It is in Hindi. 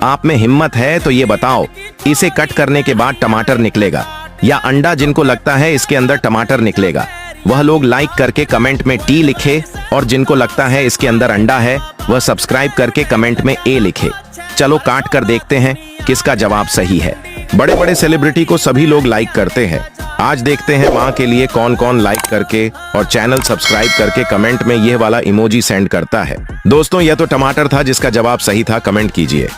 आप में हिम्मत है तो ये बताओ, इसे कट करने के बाद टमाटर निकलेगा या अंडा? जिनको लगता है इसके अंदर टमाटर निकलेगा वह लोग लाइक करके कमेंट में टी लिखे, और जिनको लगता है इसके अंदर अंडा है वह सब्सक्राइब करके कमेंट में ए लिखे। चलो काट कर देखते हैं किसका जवाब सही है। बड़े बड़े सेलिब्रिटी को सभी लोग लाइक करते हैं। आज देखते हैं माँ के लिए कौन कौन लाइक करके और चैनल सब्सक्राइब करके कमेंट में यह वाला इमोजी सेंड करता है। दोस्तों यह तो टमाटर था जिसका जवाब सही था, कमेंट कीजिए।